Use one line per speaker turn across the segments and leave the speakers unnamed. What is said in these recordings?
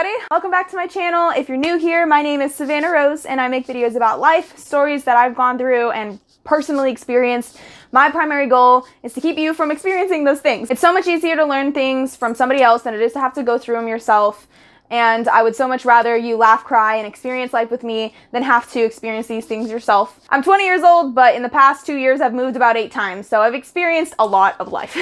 everybody! Welcome back to my channel. If you're new here, my name is Savanna Rose and I make videos about life, stories that I've gone through and personally experienced. My primary goal is to keep you from experiencing those things. It's so much easier to learn things from somebody else than it is to have to go through them yourself. And I would so much rather you laugh, cry, and experience life with me than have to experience these things yourself. I'm 20 years old, but in the past 2 years, I've moved about 8 times, so I've experienced a lot of life.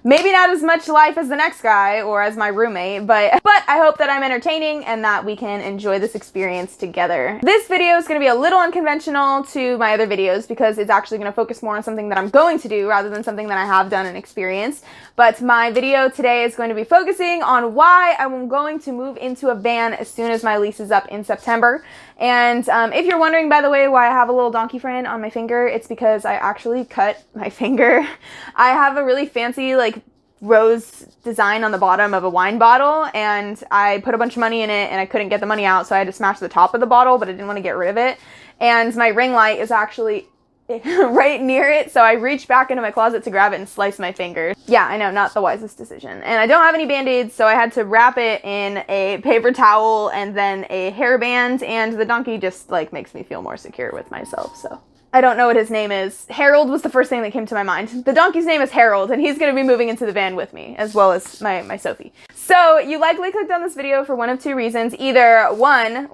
Maybe not as much life as the next guy or as my roommate, but I hope that I'm entertaining and that we can enjoy this experience together. This video is going to be a little unconventional to my other videos because it's actually going to focus more on something that I'm going to do rather than something that I have done and experienced. But my video today is going to be focusing on why I'm going to move into a van as soon as my lease is up in September. And if you're wondering, by the way, why I have a little donkey friend on my finger, it's because I actually cut my finger. I have a really fancy like rose design on the bottom of a wine bottle, and I put a bunch of money in it and I couldn't get the money out, so I had to smash the top of the bottle, but I didn't want to get rid of it. And my ring light is actually right near it, so I reached back into my closet to grab it and slice my finger. Yeah, I know, not the wisest decision. And I don't have any band-aids, so I had to wrap it in a paper towel and then a hairband, and the donkey just like makes me feel more secure with myself, so. I don't know what his name is. Harold was the first thing that came to my mind. The donkey's name is Harold, and he's going to be moving into the van with me, as well as my Sophie. So you likely clicked on this video for one of two reasons. Either one,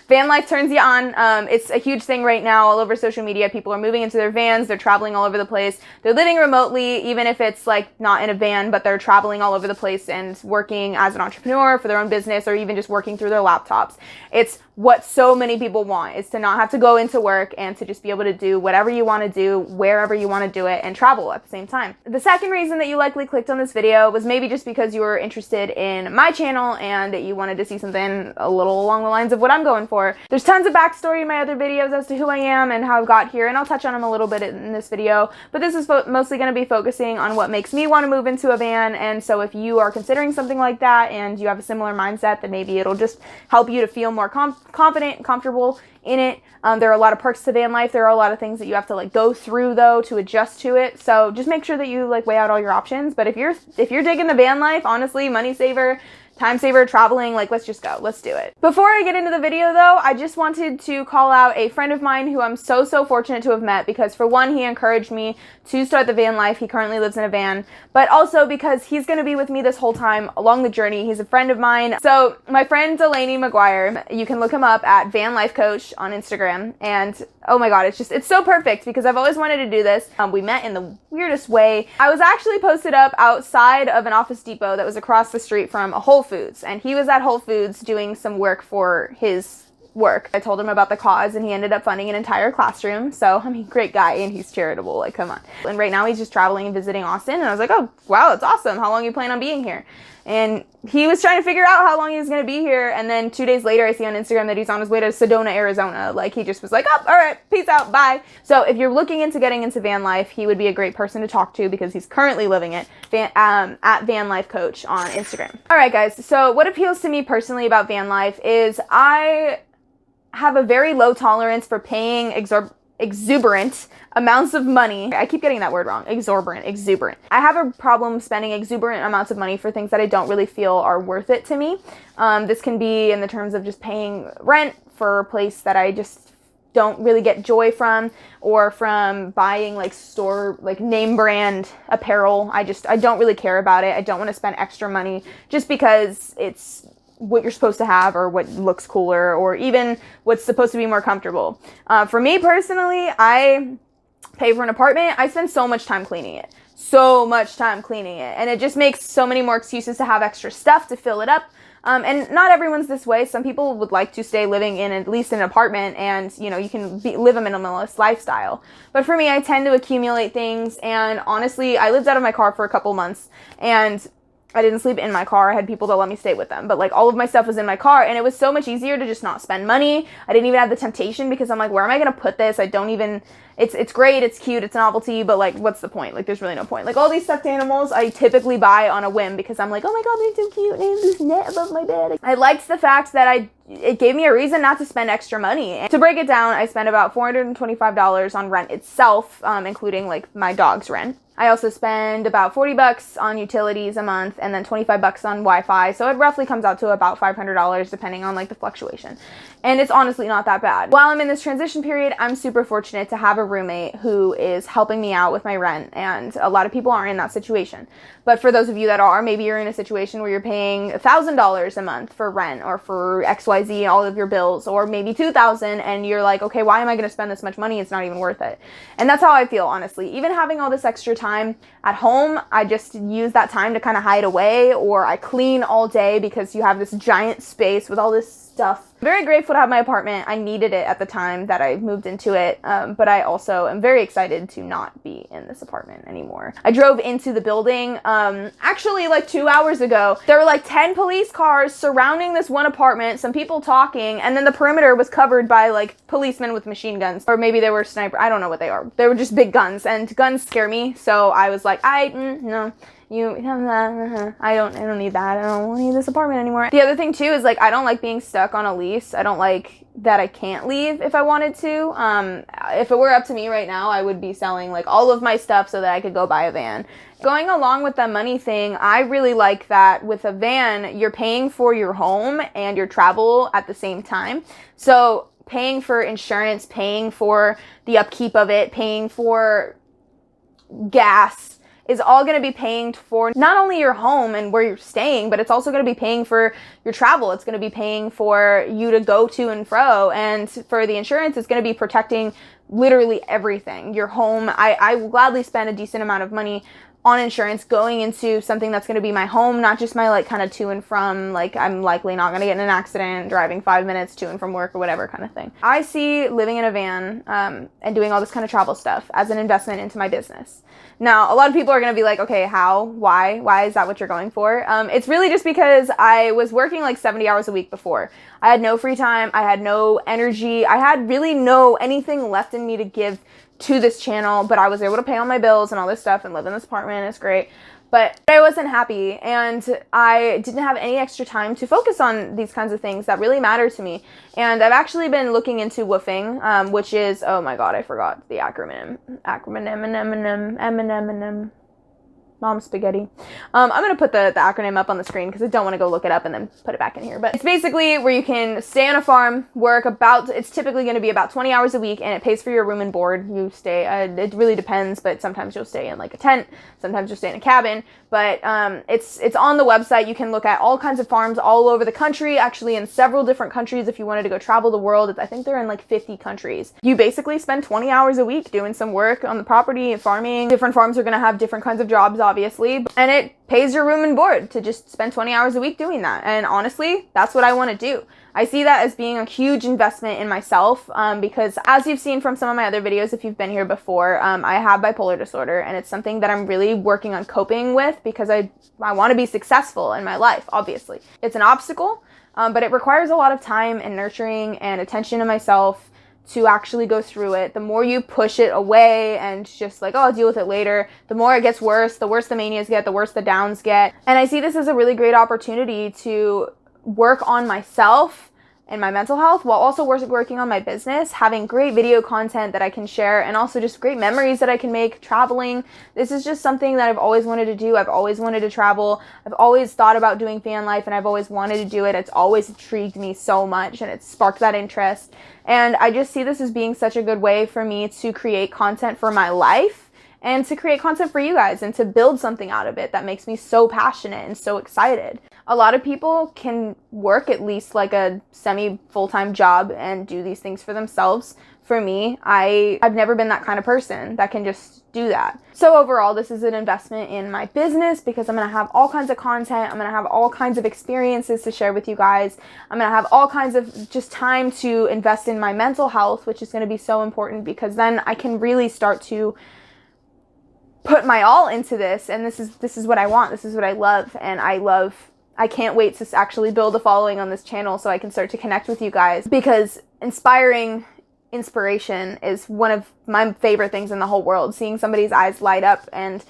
van life turns you on. It's a huge thing right now all over social media. People are moving into their vans. They're traveling all over the place. They're living remotely, even if it's like not in a van, but they're traveling all over the place and working as an entrepreneur for their own business, or even just working through their laptops. It's what so many people want, is to not have to go into work and to just be able to do whatever you want to do, wherever you want to do it, and travel at the same time. The second reason that you likely clicked on this video was maybe just because you were interested in my channel and that you wanted to see something a little along the lines of what I'm going for. There's tons of backstory in my other videos as to who I am and how I got here, and I'll touch on them a little bit in this video, but this is mostly going to be focusing on what makes me want to move into a van. And so if you are considering something like that and you have a similar mindset, then maybe it'll just help you to feel more confident and comfortable in it. There are a lot of perks to van life. There are a lot of things that you have to like go through though to adjust to it. So just make sure that you like weigh out all your options. But if you're digging the van life, honestly, money saver, time saver, traveling, like let's just go. Let's do it. Before I get into the video though, I just wanted to call out a friend of mine who I'm so fortunate to have met, because for one, he encouraged me to start the van life. He currently lives in a van, but also because he's going to be with me this whole time along the journey. He's a friend of mine. So my friend Delaney McGuire, you can look him up at VANLIFE Coach on Instagram. And oh my God, it's so perfect because I've always wanted to do this. We met in the weirdest way. I was actually posted up outside of an Office Depot that was across the street from a Whole Foods, and he was at Whole Foods doing some work for his work. I told him about the cause and he ended up funding an entire classroom. So, I mean, great guy, and he's charitable, like come on. And right now he's just traveling and visiting Austin, and I was like, oh, wow, that's awesome. How long you plan on being here? And he was trying to figure out how long he was going to be here, and then 2 days later I see on Instagram that he's on his way to Sedona, Arizona. Like he just was like, oh, all right, peace out, bye. So if you're looking into getting into van life, he would be a great person to talk to because he's currently living it at VANLIFE Coach on Instagram. All right, guys, so what appeals to me personally about van life is I have a very low tolerance for paying exuberant amounts of money. I keep getting that word wrong. Exuberant. I have a problem spending exuberant amounts of money for things that I don't really feel are worth it to me. This can be in the terms of just paying rent for a place that I just don't really get joy from, or from buying like name brand apparel. I don't really care about it. I don't want to spend extra money just because it's what you're supposed to have, or what looks cooler, or even what's supposed to be more comfortable. For me personally, I pay for an apartment. I spend so much time cleaning it. And it just makes so many more excuses to have extra stuff to fill it up. And not everyone's this way. Some people would like to stay living in at least an apartment, and you know, you can live a minimalist lifestyle. But for me, I tend to accumulate things, and honestly, I lived out of my car for a couple months, and I didn't sleep in my car. I had people that let me stay with them, but like all of my stuff was in my car, and it was so much easier to just not spend money. I didn't even have the temptation because I'm like, where am I going to put this? It's great, it's cute, it's a novelty, but like, what's the point? Like, there's really no point. Like all these stuffed animals, I typically buy on a whim because I'm like, oh my God, they're so cute, and I have this net above my bed. I liked the fact that it gave me a reason not to spend extra money. And to break it down, I spent about $425 on rent itself, including like my dog's rent. I also spend about 40 bucks on utilities a month and then 25 bucks on Wi-Fi. So it roughly comes out to about $500 depending on like the fluctuation. And it's honestly not that bad. While I'm in this transition period, I'm super fortunate to have a roommate who is helping me out with my rent. And a lot of people aren't in that situation. But for those of you that are, maybe you're in a situation where you're paying $1,000 a month for rent or for XYZ, all of your bills, or maybe $2,000, and you're like, okay, why am I going to spend this much money? It's not even worth it. And that's how I feel, honestly. Even having all this extra time at home, I just use that time to kind of hide away, or I clean all day because you have this giant space with all this stuff. I'm very grateful to have my apartment. I needed it at the time that I moved into it, but I also am very excited to not be in this apartment anymore. I drove into the building actually like 2 hours ago. There were like 10 police cars surrounding this one apartment, some people talking, and then the perimeter was covered by like policemen with machine guns, or maybe they were sniper. I don't know what they are. They were just big guns, and guns scare me, so I was like, no. I don't need that. I don't need this apartment anymore. The other thing too is like, I don't like being stuck on a lease. I don't like that I can't leave if I wanted to. If it were up to me right now, I would be selling like all of my stuff so that I could go buy a van. Going along with the money thing, I really like that with a van, you're paying for your home and your travel at the same time. So paying for insurance, paying for the upkeep of it, paying for gas, is all going to be paying for not only your home and where you're staying, but it's also going to be paying for your travel. It's going to be paying for you to go to and fro. And for the insurance, it's going to be protecting literally everything. Your home, I will gladly spend a decent amount of money on insurance going into something that's going to be my home, not just my like kind of to and from, like I'm likely not going to get in an accident driving 5 minutes to and from work or whatever kind of thing. I see living in a van and doing all this kind of travel stuff as an investment into my business. Now, a lot of people are going to be like, okay, how? Why is that what you're going for? It's really just because I was working like 70 hours a week before. I had no free time. I had no energy. I had really no anything left in me to give to this channel, but I was able to pay all my bills and all this stuff and live in this apartment. It's great. But I wasn't happy, and I didn't have any extra time to focus on these kinds of things that really matter to me. And I've actually been looking into woofing, which is, oh my god, I forgot the acronym. Mom spaghetti. I'm going to put the acronym up on the screen because I don't want to go look it up and then put it back in here. But it's basically where you can stay on a farm, work it's typically going to be about 20 hours a week, and it pays for your room and board. You stay, it really depends, but sometimes you'll stay in like a tent, sometimes you'll stay in a cabin. But it's on the website. You can look at all kinds of farms all over the country, actually in several different countries if you wanted to go travel the world. I think they're in like 50 countries. You basically spend 20 hours a week doing some work on the property and farming. Different farms are going to have different kinds of jobs, obviously, and it pays your room and board to just spend 20 hours a week doing that. And honestly, that's what I want to do. I see that as being a huge investment in myself because as you've seen from some of my other videos, if you've been here before, I have bipolar disorder, and it's something that I'm really working on coping with because I want to be successful in my life, obviously. It's an obstacle, but it requires a lot of time and nurturing and attention to myself to actually go through it. The more you push it away and just like, oh, I'll deal with it later, the more it gets worse, the worse the manias get, the worse the downs get. And I see this as a really great opportunity to work on myself and my mental health while also working on my business, having great video content that I can share, and also just great memories that I can make traveling. This is just something that I've always wanted to do. I've always wanted to travel. I've always thought about doing van life, and I've always wanted to do it. It's always intrigued me so much, and it's sparked that interest. And I just see this as being such a good way for me to create content for my life and to create content for you guys and to build something out of it that makes me so passionate and so excited. A lot of people can work at least like a semi-full-time job and do these things for themselves. For me, I've never been that kind of person that can just do that. So overall, this is an investment in my business because I'm going to have all kinds of content. I'm going to have all kinds of experiences to share with you guys. I'm going to have all kinds of just time to invest in my mental health, which is going to be so important because then I can really start to put my all into this. And this is what I want. This is what I love. And I can't wait to actually build a following on this channel so I can start to connect with you guys, because inspiration is one of my favorite things in the whole world. Seeing somebody's eyes light up and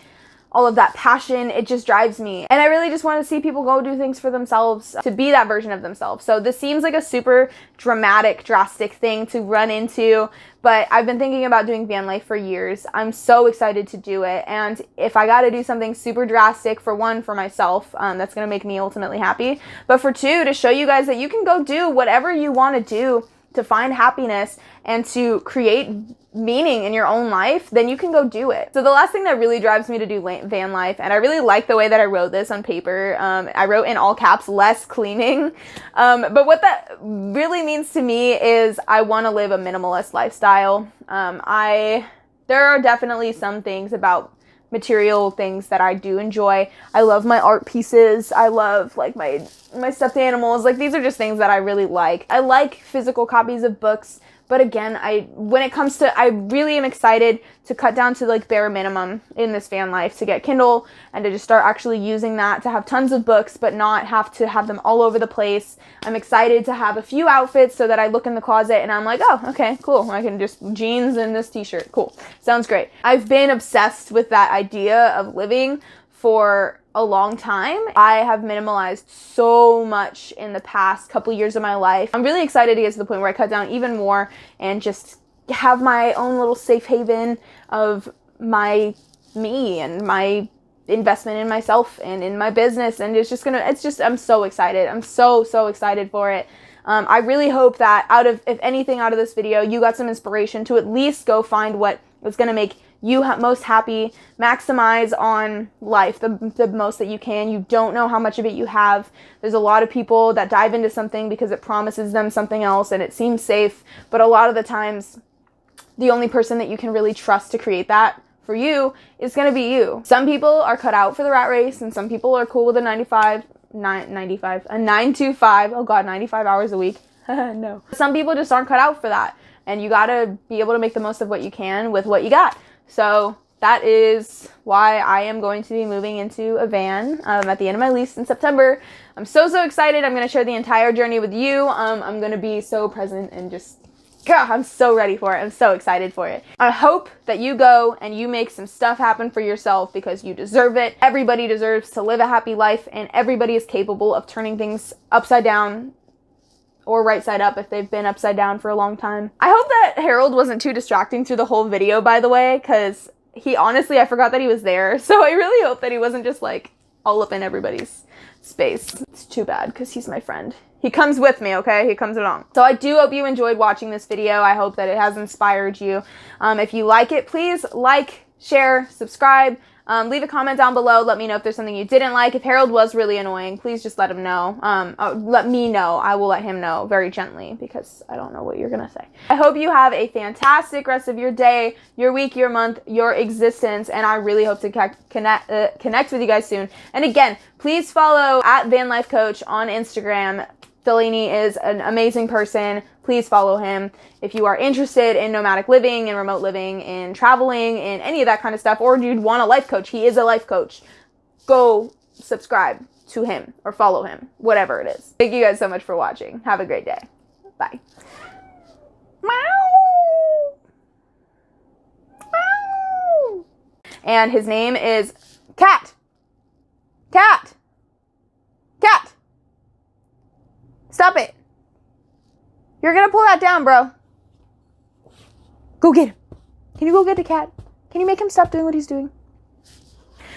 all of that passion. It just drives me. And I really just want to see people go do things for themselves, to be that version of themselves. So this seems like a super drastic thing to run into, but I've been thinking about doing van life for years. I'm so excited to do it. And if I got to do something super drastic, for one, for myself, that's going to make me ultimately happy. But for two, to show you guys that you can go do whatever you want to do to find happiness and to create meaning in your own life, then you can go do it. So the last thing that really drives me to do van life, and I really like the way that I wrote this on paper, I wrote in all caps, less cleaning. But what that really means to me is I want to live a minimalist lifestyle. There are definitely some things about material things that I do enjoy. I love my art pieces. I love like my stuffed animals. Like, these are just things that I really like. I like physical copies of books. But again, when it comes to, I really am excited to cut down to like bare minimum in this van life, to get Kindle and to just start actually using that, to have tons of books, but not have to have them all over the place. I'm excited to have a few outfits so that I look in the closet and I'm like, oh, okay, cool. I can just jeans and this t-shirt. Cool. Sounds great. I've been obsessed with that idea of living for a long time. I have minimalized so much in the past couple years of my life. I'm really excited to get to the point where I cut down even more and just have my own little safe haven of me and my investment in myself and in my business. And I'm so excited. I'm so excited for it. I really hope that if anything out of this video, you got some inspiration to at least go find what is going to make you most happy, maximize on life the most that you can. You don't know how much of it you have. There's a lot of people that dive into something because it promises them something else and it seems safe, but a lot of the times, the only person that you can really trust to create that for you is going to be you. Some people are cut out for the rat race, and some people are cool with a 9 to 5, oh God, 95 hours a week. No. Some people just aren't cut out for that, and you got to be able to make the most of what you can with what you got. So that is why I am going to be moving into a van at the end of my lease in September. I'm so excited. I'm going to share the entire journey with you. I'm going to be so present and just, God, I'm so ready for it. I'm so excited for it. I hope that you go and you make some stuff happen for yourself, because you deserve it. Everybody deserves to live a happy life, and everybody is capable of turning things upside down or right side up if they've been upside down for a long time. I hope that Harold wasn't too distracting through the whole video, by the way, because I forgot that he was there. So I really hope that he wasn't just like all up in everybody's space. It's too bad, because he's my friend. He comes with me, okay? He comes along. So I do hope you enjoyed watching this video. I hope that it has inspired you. If you like it, please like, share, subscribe. Leave a comment down below. Let me know if there's something you didn't like. If Harold was really annoying, please just let him know. Let me know. I will let him know very gently, because I don't know what you're gonna say. I hope you have a fantastic rest of your day, your week, your month, your existence, and I really hope to connect with you guys soon. And again, please follow at VanLife Coach on Instagram. Delaney is an amazing person. Please follow him. If you are interested in nomadic living and remote living and traveling and any of that kind of stuff, or you'd want a life coach, he is a life coach, go subscribe to him or follow him, whatever it is. Thank you guys so much for watching. Have a great day. Bye. Meow. Meow. And his name is Cat. Cat. Cat. Stop it. You're gonna pull that down, bro. Go get him. Can you go get the cat? Can you make him stop doing what he's doing?